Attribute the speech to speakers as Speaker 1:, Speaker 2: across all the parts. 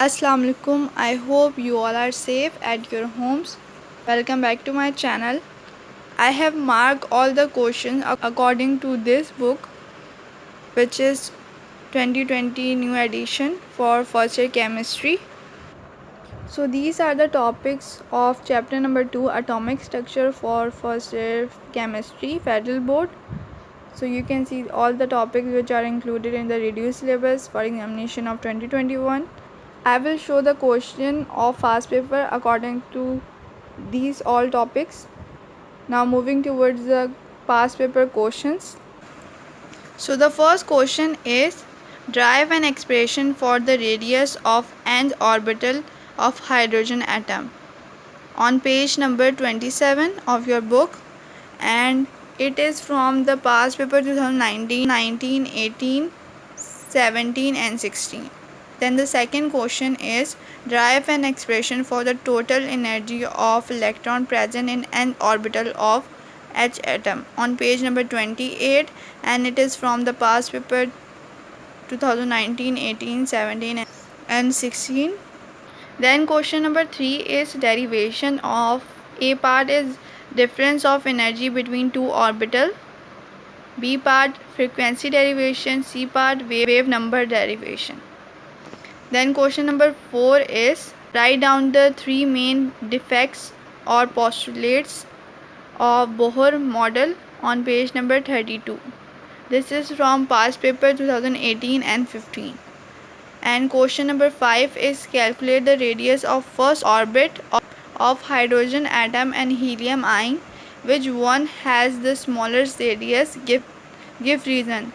Speaker 1: Assalamu alaikum. I hope you all are safe at your homes. Welcome back to my channel. I have marked all the questions according to this book, which is 2020 new edition for first year chemistry. So these are the topics of chapter number 2, atomic structure for first year chemistry, federal board. So you can see all the topics which are included in the reduced syllabus for examination of 2021. I will show the question of past paper according to these all topics. Now moving towards the past paper questions. So the first question is, derive an expression for the radius of nth orbital of hydrogen atom on page number 27 of your book, and it is from the past paper 2019, 19, 18, 17 and 16. Then the second question is, derive an expression for the total energy of electron present in n orbital of H atom on page number 28, and it is from the past paper 2019, 18, 17 and 16. Then question number 3 is derivation of A part is difference of energy between two orbital, B part frequency derivation, C part wave number derivation. Then question number 4 is, write down the three main defects or postulates of Bohr model on page number 32. This is from past paper 2018 and 15. And question number 5 is, calculate the radius of first orbit of hydrogen atom and helium ion. Which one has the smallest radius? Give reason.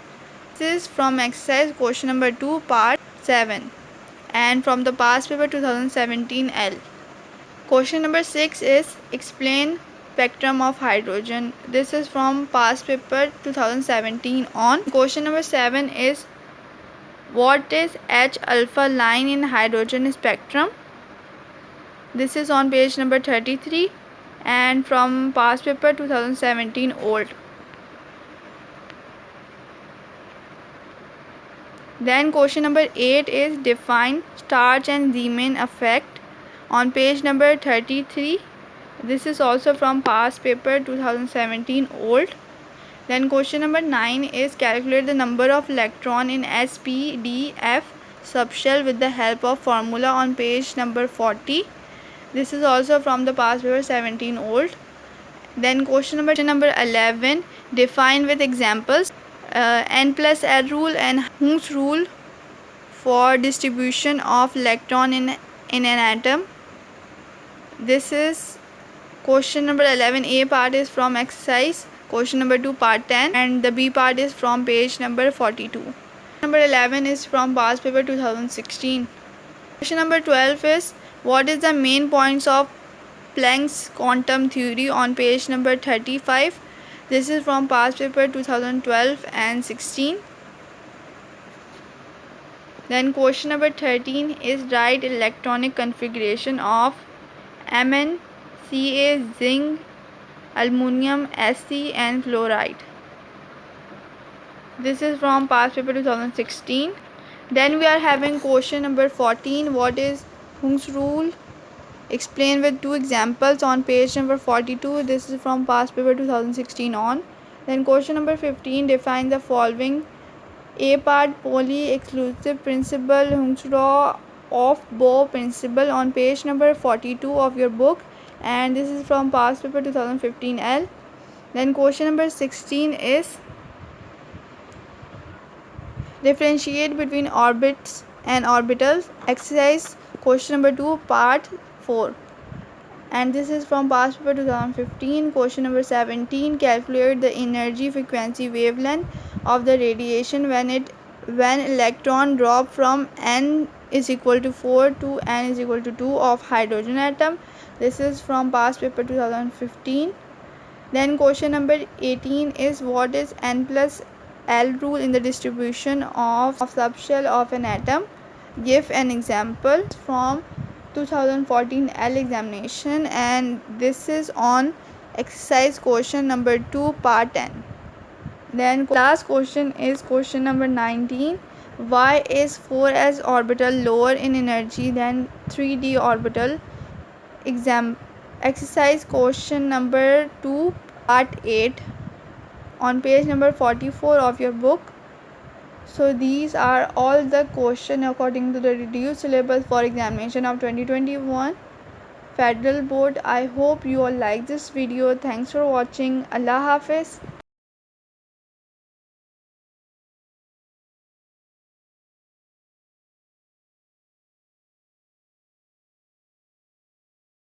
Speaker 1: This is from exercise question number 2 part 7 and from the past paper 2017 L. Question number 6 is, explain spectrum of hydrogen. This is from past paper 2017 on. Question number 7 is, what is H alpha line in hydrogen spectrum? This is on page number 33 and from past paper 2017 old. Then question number 8 is, define starch and Zeeman effect on page number 33. This is also from past paper 2017 old. Then question number 9 is, calculate the number of electron in sp,d,f subshell with the help of formula on page number 40. This is also from the past paper 17 old. Then question number 11, define with examples n plus L rule and Hund's rule for distribution of electron in an atom. This is question number 11. A part is from exercise question number 2 part 10 and the B part is from page number 42. Number 11 is from past paper 2016. Question number 12 is, what is the main points of Planck's quantum theory on page number 35. This is from past paper 2012 and 16. Then question number 13 is, write electronic configuration of Mn, Ca, zinc, aluminum, Sc and fluoride. This is from past paper 2016. Then we are having question number 14, what is Hund's rule? Explain with two examples on page number 42. This is from past paper 2016 on. Then question number 15, define the following. A part, Pauli exclusive principle, Hund's law of Bohr principle on page number 42 of your book, and this is from past paper 2015 L. Then question number 16 is, differentiate between orbits and orbitals. Exercise question number 2 part 4, and this is from past paper 2015. Question number 17, calculate the energy frequency wavelength of the radiation when electron drop from n is equal to 4 to n is equal to 2 of hydrogen atom. This is from past paper 2015. Then question number 18 is, what is n plus L rule in the distribution of subshell of an atom? Give an example from 2014 L examination, and this is on exercise question number 2 part 10. Then last question is question number 19, Why is 4s orbital lower in energy than 3d orbital? Exercise question number 2, part 8, on page number 44 of your book. So these are all the questions according to the reduced syllabus for examination of 2021 Federal Board. I hope you all like this video. Thanks for watching. Allah Hafiz.